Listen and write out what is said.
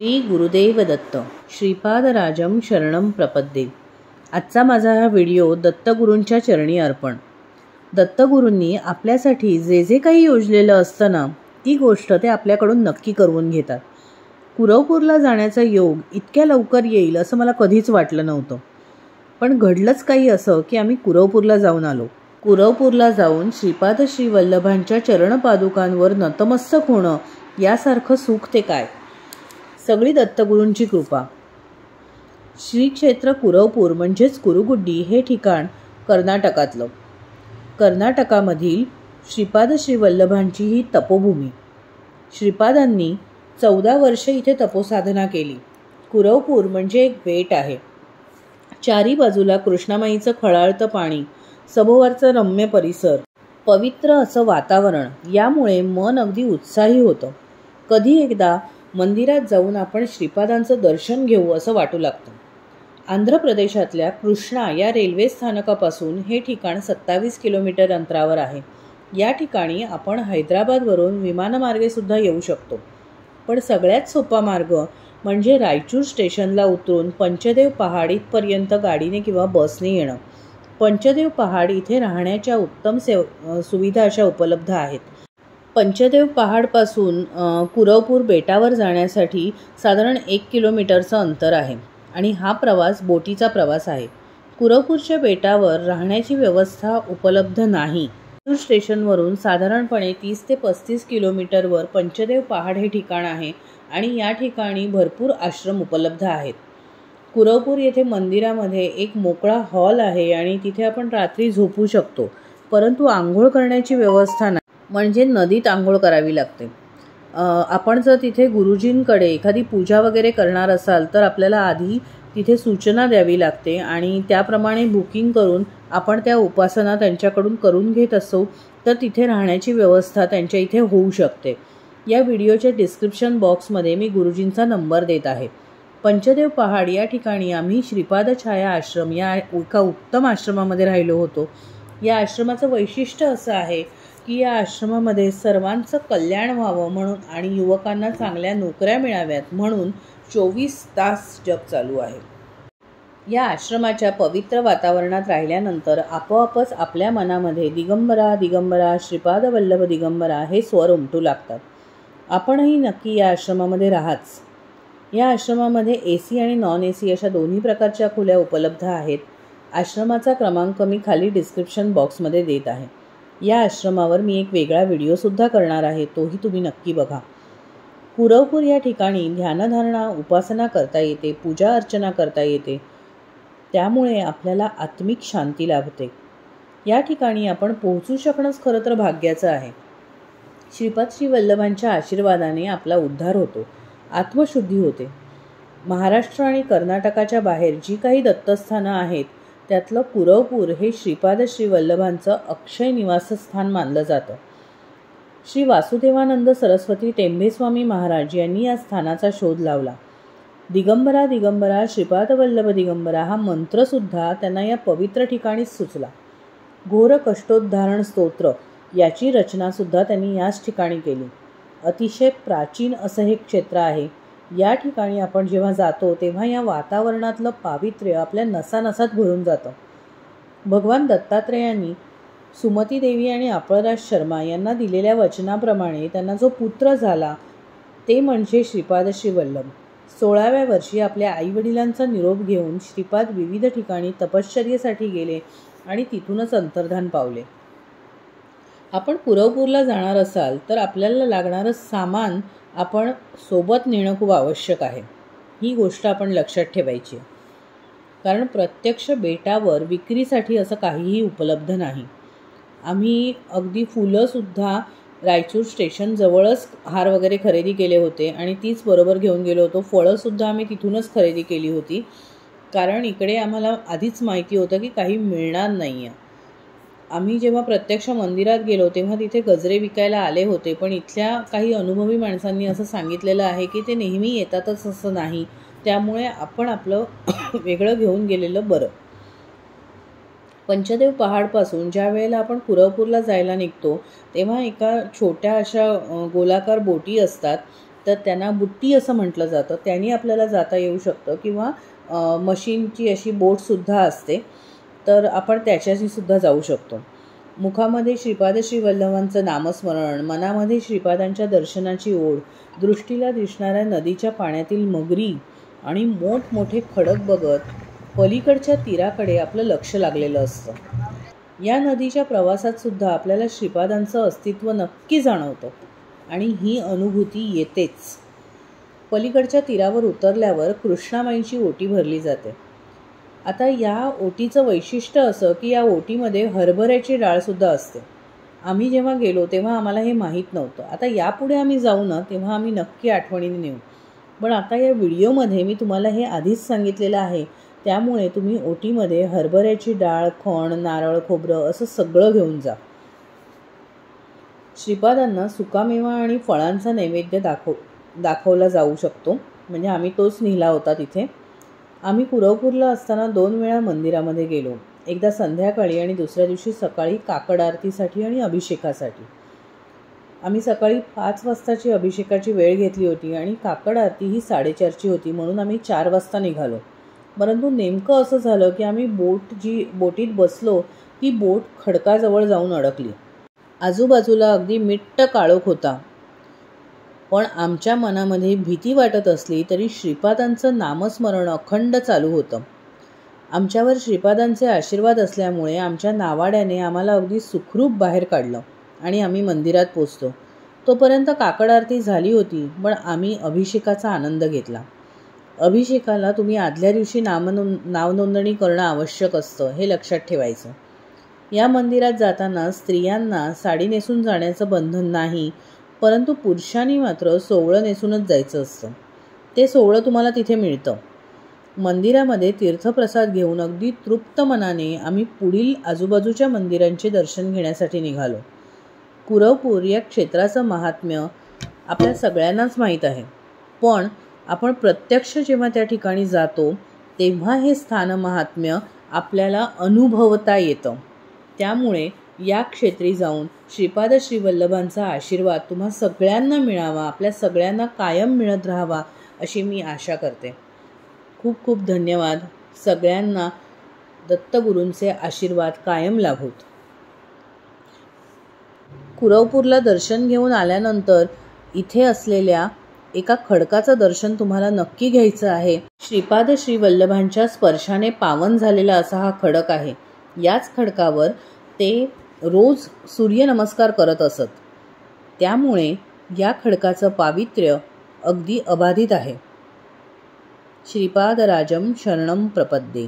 श्री गुरुदेव दत्त श्रीपादराजम शरणम प्रपद्ये। आजचा माझा हा व्हिडिओ दत्तगुरूंच्या चरणी अर्पण। दत्तगुरूंनी आपल्यासाठी जे जे काही योजलेलं असतं ना, ती गोष्ट ते आपल्याकडून नक्की करून घेतात। कुरवपूरला जाण्याचा योग इतक्या लवकर येईल असं मला कधीच वाटलं नव्हतं, पण घडलंच काही असं की आम्ही कुरवपूरला जाऊन आलो। कुरवपूरला जाऊन श्रीपाद श्री वल्लभांच्या चरणपादुकांवर नतमस्तक होणं यासारखं सुख ते काय। सगळी दत्तगुरूंची कृपा। श्री क्षेत्र कुरवपूर म्हणजेच कुरुगुड्डी हे ठिकाण कर्नाटकातलं। कर्नाटकामधील श्रीपाद श्री वल्लभांची ही तपोभूमी। श्रीपादांनी 14 वर्षे इथे तपोसाधना केली। कुरवपूर म्हणजे एक बेट आहे। चारी बाजूला कृष्णामाईचं खळाळतं पाणी, सभोवरचं रम्य परिसर, पवित्र असं वातावरण, यामुळे मन अगदी उत्साही होतं। कधी एकदा मंदिरात जाऊन आपण श्रीपादांचं दर्शन घेऊ असं वाटू लागतं। आंध्र प्रदेशातल्या कृष्णा या रेल्वे स्थानकापासून हे ठिकाण 27 किलोमीटर अंतरावर आहे। या ठिकाणी आपण हैदराबादवरून विमानमार्गे सुद्धा येऊ शकतो, पण सगळ्यात सोपा मार्ग म्हणजे रायचूर स्टेशनला उतरून पंचदेव पहाड इथपर्यंत गाडीने किंवा बसने येणं। पंचदेव पहाड इथे राहण्याच्या उत्तम सुविधा अशा उपलब्ध आहेत। पंचदेव पहाडपासून कुरवपूर बेटावर जाण्यासाठी साधारण 1 किलोमीटरचं अंतर आहे आणि हा प्रवास बोटीचा प्रवास आहे। कुरवपूरच्या बेटावर राहण्याची व्यवस्था उपलब्ध नाही। स्टेशनवरून साधारणपणे 30 ते 35 किलोमीटरवर पंचदेव पहाड हे ठिकाण आहे आणि या ठिकाणी भरपूर आश्रम उपलब्ध आहेत। कुरवपूर येथे मंदिरामध्ये एक मोकळा हॉल आहे आणि तिथे आपण रात्री झोपू शकतो, परंतु आंघोळ करण्याची व्यवस्था नाही, म्हणजे नदीत आंघोळ करावी लागते। आपण जर तिथे गुरुजींकडे एखादी पूजा वगैरे करणार असाल तर आपल्याला आधी तिथे सूचना द्यावी लागते आणि त्याप्रमाणे बुकिंग करून आपण त्या उपासना त्यांच्याकडून करून घेत असो तर तिथे राहण्याची व्यवस्था त्यांच्या इथे होऊ शकते। या व्हिडिओच्या डिस्क्रिप्शन बॉक्समध्ये मी गुरुजींचा नंबर देत आहे। पंचदेव पहाड या ठिकाणी आम्ही श्रीपाद छाया आश्रम या एका उत्तम आश्रमामध्ये राहिलो होतो। या आश्रमाचं वैशिष्ट्य असं आहे की या आश्रमामध्ये सर्वांचं कल्याण व्हावं म्हणून आणि युवकांना चांगल्या नोकऱ्या मिळाव्यात म्हणून 24 तास जप चालू आहे। या आश्रमाच्या पवित्र वातावरणात राहिल्यानंतर आपोआपच आपल्या मनामध्ये दिगंबरा दिगंबरा श्रीपाद वल्लभ दिगंबरा हे स्वर उमटू लागतात। आपणही नक्की या आश्रमामध्ये राहाच। या आश्रमामध्ये AC आणि नॉन AC अशा दोन्ही प्रकारच्या खोल्या उपलब्ध आहेत। आश्रमाचा क्रमांक मी खाली डिस्क्रिप्शन बॉक्समध्ये देत आहे। या आश्रमावर मी एक वेगळा व्हिडिओसुद्धा करणार आहे, तोही तुम्ही नक्की बघा। कुरवपूर या ठिकाणी ध्यानधारणा उपासना करता येते, पूजा अर्चना करता येते, त्यामुळे आपल्याला आत्मिक शांती लाभते। या ठिकाणी आपण पोहोचू शकणंच खरं तर भाग्याचं आहे। श्रीपाद श्री वल्लभांच्या आशीर्वादाने आपला उद्धार होतो, आत्मशुद्धी होते। महाराष्ट्र आणि कर्नाटकाच्या बाहेर जी काही दत्तस्थानं आहेत त्यातलं कुरवपूर हे श्रीपाद श्री वल्लभांचं अक्षय निवासस्थान मानलं जातं। श्री वासुदेवानंद सरस्वती टेंभेस्वामी महाराज यांनी या स्थानाचा शोध लावला। दिगंबरा दिगंबरा श्रीपाद वल्लभ दिगंबरा हा मंत्रसुद्धा त्यांना या पवित्र ठिकाणीच सुचला। घोर कष्टोद्धारण स्तोत्र याची रचनासुद्धा त्यांनी याच ठिकाणी केली। अतिशय प्राचीन असं हे क्षेत्र आहे। या ठिकाणी आपण जेव्हा जातो तेव्हा या वातावरणातलं पावित्र्य आपल्या नसानसात भरून जातं। भगवान दत्तात्रेयांनी सुमती देवी आणि आपळराज शर्मा यांना दिलेल्या वचनाप्रमाणे त्यांना जो पुत्र झाला ते म्हणजे श्रीपाद श्री वल्लभ। 16व्या वर्षी आपल्या आईवडिलांचा निरोप घेऊन श्रीपाद विविध ठिकाणी तपश्चर्येसाठी गेले आणि तिथूनच अंतर्धान पावले। आपण कुरवपूरला जाणार असाल तर आपल्याला लागणारं सामान आपण सोबत नेणं खूप आवश्यक आहे। ही गोष्ट आपण लक्षात ठेवायची, कारण प्रत्यक्ष बेटावर विक्रीसाठी असं काहीही उपलब्ध नाही। आम्ही अगदी फुलंसुद्धा रायचूर स्टेशनजवळच हार वगैरे खरेदी केले होते आणि तीच बरोबर घेऊन गेलो होतो। फळंसुद्धा आम्ही तिथूनच खरेदी केली होती, कारण इकडे आम्हाला आधीच माहिती होतं की काही मिळणार नाही आहे। आम्ही जेव्हा प्रत्यक्ष मंदिरात गेलो तेव्हा तिथे गजरे विकायला आले होते, पण इथल्या काही अनुभवी माणसांनी असं सांगितलेलं आहे की ते नेहमी येतातच असं नाही, त्यामुळे आपण आपलं वेगळं घेऊन गेलेलं बरं। पंचदेव पहाडपासून ज्या वेळेला आपण कुरवपूरला जायला निघतो तेव्हा एका छोट्या अशा गोलाकार बोटी असतात तर त्यांना बुट्टी असं म्हटलं जातं. त्यांनी आपल्याला जाता येऊ शकतं किंवा मशीनची अशी बोटसुद्धा असते, तर आपण त्याच्याशी सुद्धा जाऊ शकतो. मुखामध्ये श्रीपाद श्रीवल्लभांचं नामस्मरण, मनामध्ये श्रीपादांच्या दर्शनाची ओढ, दृष्टीला दिसणाऱ्या नदीच्या पाण्यातील मगरी आणि मोठमोठे खडक बघत पलीकडच्या तीराकडे आपलं लक्ष लागलेलं असतं. या नदीच्या प्रवासात सुद्धा आपल्याला श्रीपादांचं अस्तित्व नक्की जाणवतं आणि ही अनुभूती येतेच. पलीकडच्या तीरावर उतरल्यावर कृष्णामाईची ओटी भरली जाते. आता या ओटीचं वैशिष्ट्य असं की या ओटीमध्ये हरभऱ्याची डाळसुद्धा असते. आम्ही जेव्हा गेलो तेव्हा आम्हाला हे माहीत नव्हतं. आता यापुढे आम्ही जाऊ ना तेव्हा आम्ही नक्की आठवणीने नेऊ. पण आता या व्हिडिओमध्ये मी तुम्हाला हे आधीच सांगितलेलं आहे, त्यामुळे तुम्ही ओटीमध्ये हरभऱ्याची डाळ, खण, नारळ, खोबरं असं सगळं घेऊन जा. श्रीपादांना सुकामेवा आणि फळांचा नैवेद्य दाखवला जाऊ शकतो, म्हणजे आम्ही तोच नेला होता तिथे. आम्ही कुरवपूरला असताना 2 वेळा मंदिरामध्ये गेलो. एकदा संध्याकाळी आणि दुसऱ्या दिवशी सकाळी काकड आरतीसाठी आणि अभिषेकासाठी. आम्ही सकाळी 5 वाजताची अभिषेकाची वेळ घेतली होती आणि काकड आरती ही 4:30ची होती, म्हणून आम्ही 4 वाजता निघालो. परंतु नेमकं असं झालं की आम्ही बोटीत बसलो, ती बोट खडकाजवळ जाऊन अडकली. आजूबाजूला अगदी मिट्ट काळोख होता, पण आमच्या मनामध्ये भीती वाटत असली तरी श्रीपादांचं नामस्मरण अखंड चालू होतं. आमच्यावर श्रीपादांचे आशीर्वाद असल्यामुळे आमच्या नावाड्याने आम्हाला अगदी सुखरूप बाहेर काढलं आणि आम्ही मंदिरात पोचलो. तोपर्यंत काकड आरती झाली होती, पण आम्ही अभिषेकाचा आनंद घेतला. अभिषेकाला तुम्ही आदल्या दिवशी नावनोंदणी करणं आवश्यक असतं, हे लक्षात ठेवायचं. या मंदिरात जाताना स्त्रियांना साडी नेसून जाण्याचं बंधन नाही, परंतु पुरुषांनी मात्र सोवळं नेसूनच जायचं असतं. ते सोवळं तुम्हाला तिथे मिळतं. मंदिरामध्ये तीर्थप्रसाद घेऊन अगदी तृप्त मनाने आम्ही पुढील आजूबाजूच्या मंदिरांचे दर्शन घेण्यासाठी निघालो. कुरवपूर या क्षेत्राचं महात्म्य आपल्या सगळ्यांनाच माहीत आहे, पण आपण प्रत्यक्ष जेव्हा त्या ठिकाणी जातो तेव्हा हे स्थान महात्म्य आपल्याला अनुभवता येतं. त्यामुळे या क्षेत्री जाऊन श्रीपाद श्रीवल्लभांचा आशीर्वाद तुम्हा सगळ्यांना मिळावा, आपल्या सगळ्यांना कायम मिळत राहावा अशी मी आशा करते. खूप खूप धन्यवाद. सगळ्यांना दत्तगुरूंचे आशीर्वाद कायम लाभोत. कुरवपूरला दर्शन घेऊन आल्यानंतर इथे असलेल्या एका खडकाचं दर्शन तुम्हाला नक्की घ्यायचं आहे. श्रीपाद श्रीवल्लभांच्या स्पर्शाने पावन झालेला असा हा खडक आहे. याच खडकावर ते रोज सूर्यनमस्कार करत असत, त्यामुळे या खडकाचं पावित्र्य अगदी अबाधित आहे. श्रीपादराजं शरणं प्रपद्ये.